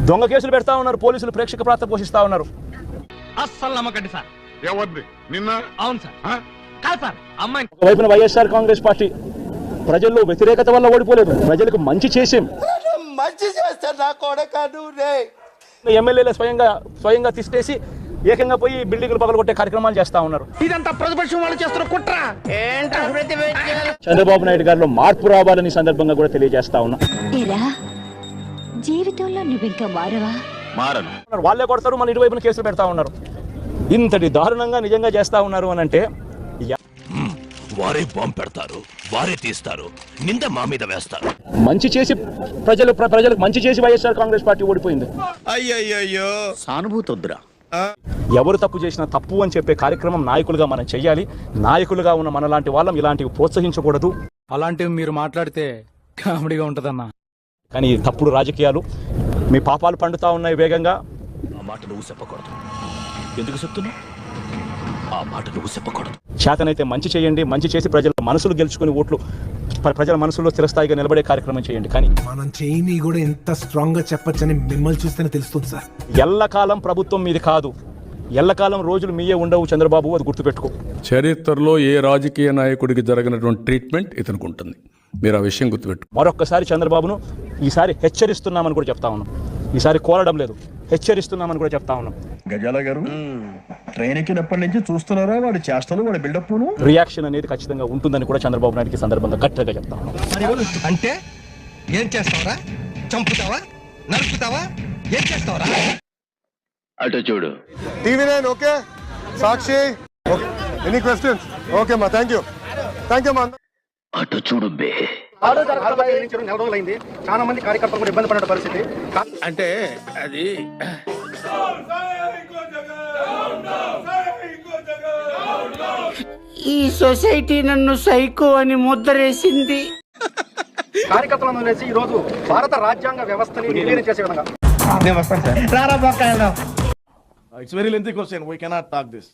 దొంగ కేసులు పెడతా ఉన్నారు, పోలీసులు ప్రేక్షక పాత్ర పోషిస్తా ఉన్నారు. అస్సలు నమ్మకండి సార్. ఎవరిది నిన్న? అవును సార్. కాదు సార్, అమ్మాయి వైపున వైఎస్ఆర్ కాంగ్రెస్ పార్టీ ప్రజల్లో వ్యతిరేకత వల్ల ఓడిపోలేదు, ప్రజలకు మంచి చేసాం. ఎమ్మెల్యేలు స్వయంగా తీసేసి ఏకంగా పోయి బిల్డింగ్లు పగలగొట్టే కార్యక్రమాలు చేస్తా ఉన్నారు. ఇదంతా ప్రతిపక్షం వాళ్ళు చేస్తున్న కుట్ర. చంద్రబాబు నాయుడు గారిలో మార్పు రావాలని సందర్భంగా కూడా తెలియజేస్తా ఉన్నా. జీవితంలో నువ్వు ఇంకా మారను. వాళ్ళే కొడతారు, మన ఇటువైపున కేసులు పెడతా ఉన్నారు. ఇంతటి దారుణంగా నిజంగా చేస్తా ఉన్నారు అని అంటే వారే బాంబు పెడతారు, వారే తీస్తారు, నింద మా మీద వేస్తారు. మంచి చేసి ప్రజలకు మంచి చేసి వైఎస్ఆర్ కాంగ్రెస్ పార్టీ ఓడిపోయింది. అయ్యయ్యో సానుభూతి వద్దురా. ఎవరు తప్పు చేసినా తప్పు అని చెప్పే కార్యక్రమం నాయకులుగా మనం చెయ్యాలి. నాయకులుగా ఉన్న మనలాంటి వాళ్ళం ఇలాంటివి ప్రోత్సహించకూడదు. అలాంటివి మీరు మాట్లాడితే కామెడీగా ఉంటదన్నా. కానీ తప్పుడు రాజకీయాలు, మీ పాపాలు పండుతా ఉన్నాయి వేగంగా. ఆ మాట నువ్వు చెప్పకూడదు. ఎందుకు చెప్తున్నావు? ఆ మాట నువ్వు చెప్పకూడదు. చేతనైతే మంచి చేయండి, మంచి చేసి ప్రజల మనసులు గెలుచుకుని ఓట్లు ప్రజల మనసులో స్థిరస్థాయిగా నిలబడే కార్యక్రమం చేయండి. కానీ మనం చేయని కూడా ఎంత స్ట్రాంగ్ గా చెప్పొచ్చని మిమ్మల్ని చూస్తేనే తెలుస్తుంది సార్. ఎల్లకాలం ప్రభుత్వం మీది కాదు, ఎల్లకాలం రోజులు మీయే ఉండవు చంద్రబాబు, అది గుర్తుపెట్టుకో. చరిత్రలో ఏ రాజకీయ నాయకుడికి జరగనటువంటి ట్రీట్మెంట్ ఇతనికి ఉంటుంది. మీరు ఆ విషయం గుర్తుపెట్టు. మరొక్కసారి చంద్రబాబును ఈసారి హెచ్చరిస్తున్నామని కూడా చెప్తా ఉన్నాం. ఈసారి కోరడం లేదు, హెచ్చరిస్తున్నామని కూడా చెప్తా ఉన్నాం. గజాల గారు ట్రైన్ ఎక్కినప్పటి నుంచి చూస్తున్నారా వాడి చేష్టలు, వాడి బిల్డప్ రియాక్షన్ అనేది ఖచ్చితంగా ఉంటుందని కూడా చంద్రబాబు నాయుడుకి సందర్భంగా గట్టిగా చెప్తా ఉన్నాం. అంటే ఏం చేస్తావరా? చంపుతావా? నరుకుతావా? ఏం చేస్తావరా? అటు చూడు. TV9 ఓకే, సాక్షి ఎనీ క్వశ్చన్స్? ఓకే మా, థ్యాంక్ యూ మా. అటు చూడు బే. చాలా మంది కార్యకర్తలు కూడా ఇబ్బంది పడిన పరిస్థితి. అంటే అది ఈ సొసైటీ నన్ను సైకో అని ముద్రేసింది. కార్యకర్తలను వదిలేసి ఈ రోజు భారత రాజ్యాంగ వ్యవస్థని నిర్వీర్యం చేసే విధంగా it's very lengthy question, we cannot talk this.